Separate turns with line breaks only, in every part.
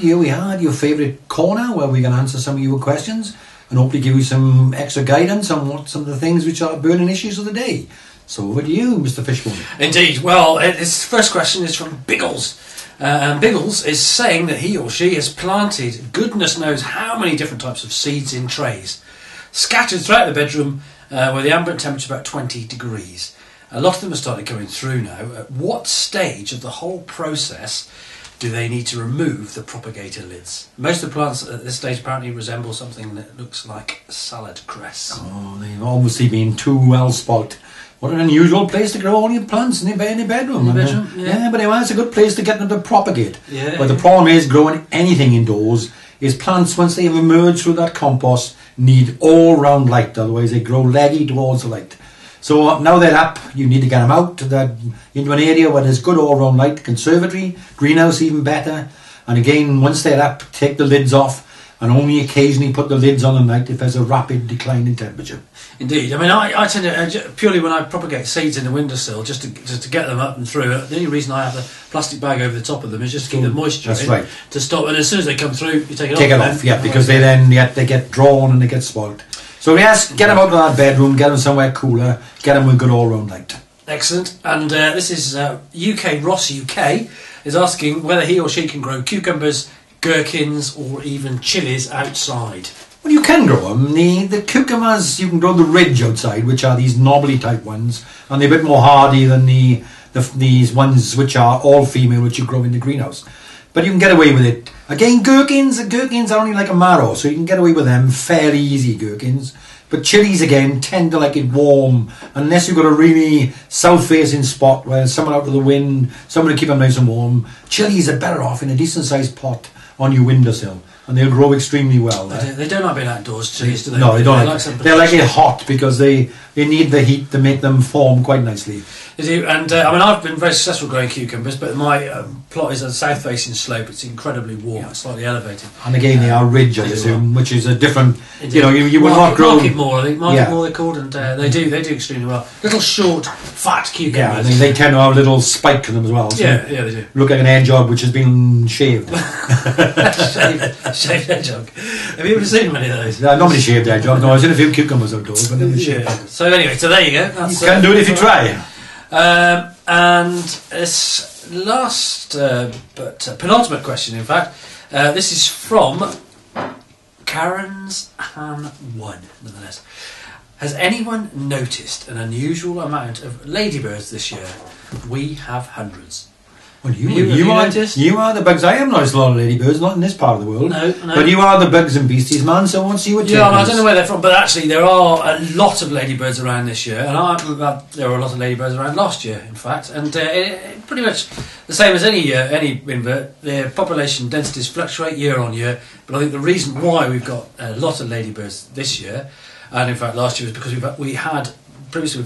here we had your favourite corner where we're going to answer some of your questions and hopefully give you some extra guidance on what some of the things which are burning issues of the day. So over to you, Mr. Fishbourne.
Indeed. Well, this first question is from Biggles. And Biggles is saying that he or she has planted goodness knows how many different types of seeds in trays, scattered throughout the bedroom where the ambient temperature is about 20 degrees. A lot of them have started coming through now. At what stage of the whole process do they need to remove the propagator lids? Most of the plants at this stage apparently resemble something that looks like salad cress.
Oh, they've obviously been too well spot. What an unusual place to grow all your plants in your bedroom.
In the bedroom,
yeah, but anyway, it's a good place to get them to propagate.
Yeah.
But the problem is growing anything indoors is plants, once they have emerged through that compost, need all-round light. Otherwise, they grow leggy towards the light. So now they're up, you need to get them out into an area where there's good all-round light, conservatory, greenhouse even better. And again, once they're up, take the lids off and only occasionally put the lids on at night if there's a rapid decline in temperature.
Indeed. I mean, I tend to, purely when I propagate seeds in the windowsill, just to get them up and through, the only reason I have the plastic bag over the top of them is just to keep the moisture in.
Right.
To stop, and as soon as they come through, you take it off.
Take it off, yeah, because they get drawn and they get spoiled. So yes, get them out of that bedroom, get them somewhere cooler, get them with good all-round light.
Excellent. And this is UK Ross UK is asking whether he or she can grow cucumbers, gherkins, or even chillies outside.
Well, you can grow them. The cucumbers, you can grow the ridge outside, which are these knobbly type ones, and they're a bit more hardy than these ones which are all female, which you grow in the greenhouse. But you can get away with it. Again, gherkins are only like a marrow, so you can get away with them fairly easy, gherkins. But chillies, again, tend to like it warm, unless you've got a really south-facing spot where someone out of the wind, someone to keep them nice and warm. Chillies are better off in a decent-sized pot on your windowsill, and they'll grow extremely well.
They don't like being outdoors, chillies, do they?
No, they don't. They like it hot because they need the heat to make them form quite nicely.
They do, and I mean, I've been very successful growing cucumbers, but my plot is a south-facing slope. It's incredibly warm, it's slightly elevated.
And again, they are ridge, I assume, which is a different. You know, you would not grow.
Market more, I think. Market more, they're called, and they do extremely well. Little short, fat cucumbers.
Yeah, they tend to have a little spike to them as well. So
yeah, they do.
Look like an hedgehog which has been shaved.
Shaved hedgehog. Have you ever seen many of those?
Nobody shaved hedgehog. No, I've seen a few cucumbers outdoors, but never shaved.
So anyway, so there you go.
You can do it if you try.
And this last, but penultimate question, in fact, this is from Karen's Han 1, nonetheless. Has anyone noticed an unusual amount of ladybirds this year? We have hundreds.
Well, you are the bugs. I have noticed a lot of ladybirds, not in this part of the world.
No.
But you are the bugs and beasties, man, so once you would take
I don't know where they're from, but actually there are a lot of ladybirds around this year, and there were a lot of ladybirds around last year, in fact, and pretty much the same as any invert. Their population densities fluctuate year on year, but I think the reason why we've got a lot of ladybirds this year, and in fact last year, was because we've had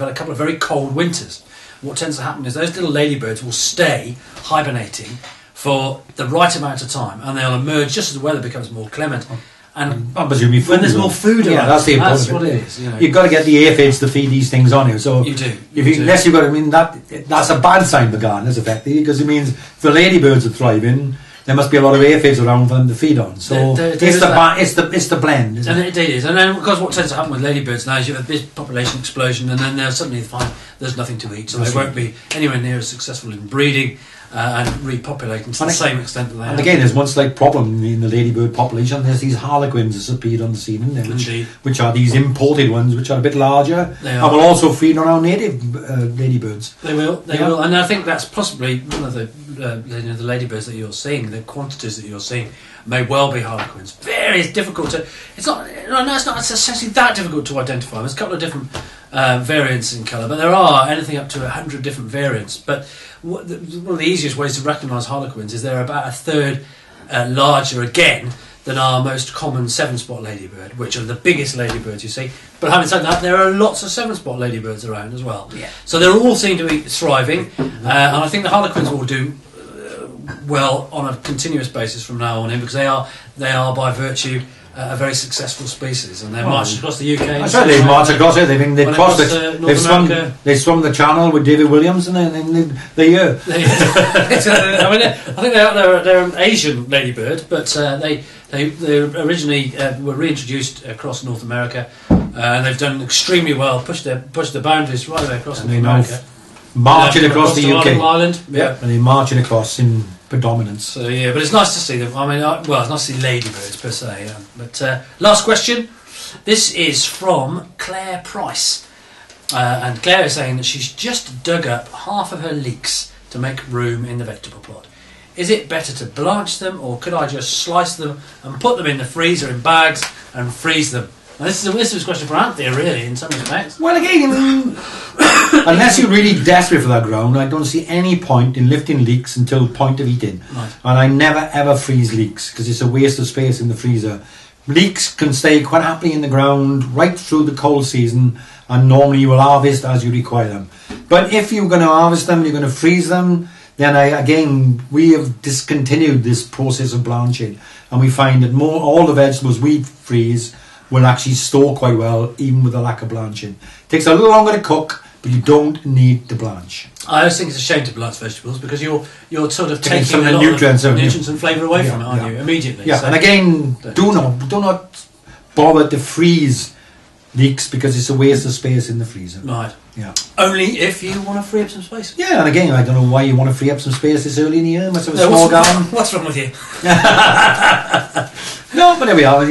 a couple of very cold winters. What tends to happen is those little ladybirds will stay hibernating for the right amount of time, and they'll emerge just as the weather becomes more clement. And
I presume when
there's more food around,
that's the important
what it is.
You've got to get the aphids to feed these things on you. So
you do.
Unless you've got, that's a bad sign for gardeners, effectively, because it means if the ladybirds are thriving, there must be a lot of aphids around for them to feed on. So it's the blend, isn't it?
It is. And then, because what tends to happen with ladybirds now is you have a big population explosion, and then they'll suddenly find there's nothing to eat, so they won't be anywhere near as successful in breeding and repopulating to the same extent that they have.
And again, there's one slight problem in the ladybird population. There's these harlequins that appeared on the scene, which are these imported ones, which are a bit larger, and will also feed on our native ladybirds.
They will, and I think that's possibly one of the ladybirds that you're seeing. The quantities that you're seeing may well be harlequins. Very difficult to. It's not essentially that difficult to identify. There's a couple of different variants in colour, but there are anything up to 100 different variants. But one of the easiest ways to recognise harlequins is they're about a third larger again than our most common 7-spot ladybird, which are the biggest ladybirds you see. But having said that, there are lots of 7-spot ladybirds around as well. Yeah. So they all seem to be thriving, and I think the harlequins will do well on a continuous basis from now on in, because they are by virtue a very successul species, and they're marched across the UK.
That's right, they've marched across it. They've crossed it. They've swum the Channel with David Williams, and then they're
I mean, I think they're an Asian ladybird, but they originally were reintroduced across North America, and they've done extremely well. Pushed the boundaries right away across North America.
Marching across the UK.
Ireland.
Yeah, and they're marching across in predominance.
So yeah, but it's nice to see them. I mean, well, it's nice to see ladybirds per se. Yeah. But last question. This is from Claire Price, and Claire is saying that she's just dug up half of her leeks to make room in the vegetable plot. Is it better to blanch them, or could I just slice them and put them in the freezer in bags and freeze them? Now, this is a question for Anthea, really, in some respects.
Well, again, unless you're really desperate for that ground, I don't see any point in lifting leeks until point of eating.
Right.
And I never ever freeze leeks because it's a waste of space in the freezer. Leeks can stay quite happily in the ground right through the cold season, and normally you will harvest as you require them. But if you're going to harvest them, you're going to freeze them, then we have discontinued this process of blanching, and we find that all the vegetables we freeze will actually store quite well, even with a lack of blanching. It takes a little longer to cook, but you don't need to blanch.
I always think it's a shame to blanch vegetables because you're sort of taking
some
a
of
lot
the nutrients
and flavour away from it, aren't you? Immediately.
Yeah, so, and again, do not bother to freeze leeks because it's a waste of space in the freezer.
Right.
Yeah.
Only if you want to free up some space.
Yeah, and again, I don't know why you want to free up some space this early in the year. Must have a small garden.
What's wrong with you?
No, but there we are.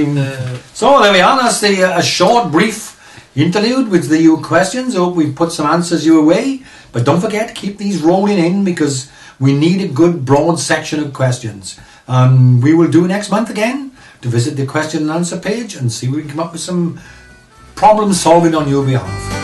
So there we are. That's a short, brief interlude with the questions. I hope we've put some answers your way. But don't forget, keep these rolling in because we need a good, broad section of questions. We will do next month again to visit the question and answer page and see if we can come up with some problem solving on your behalf.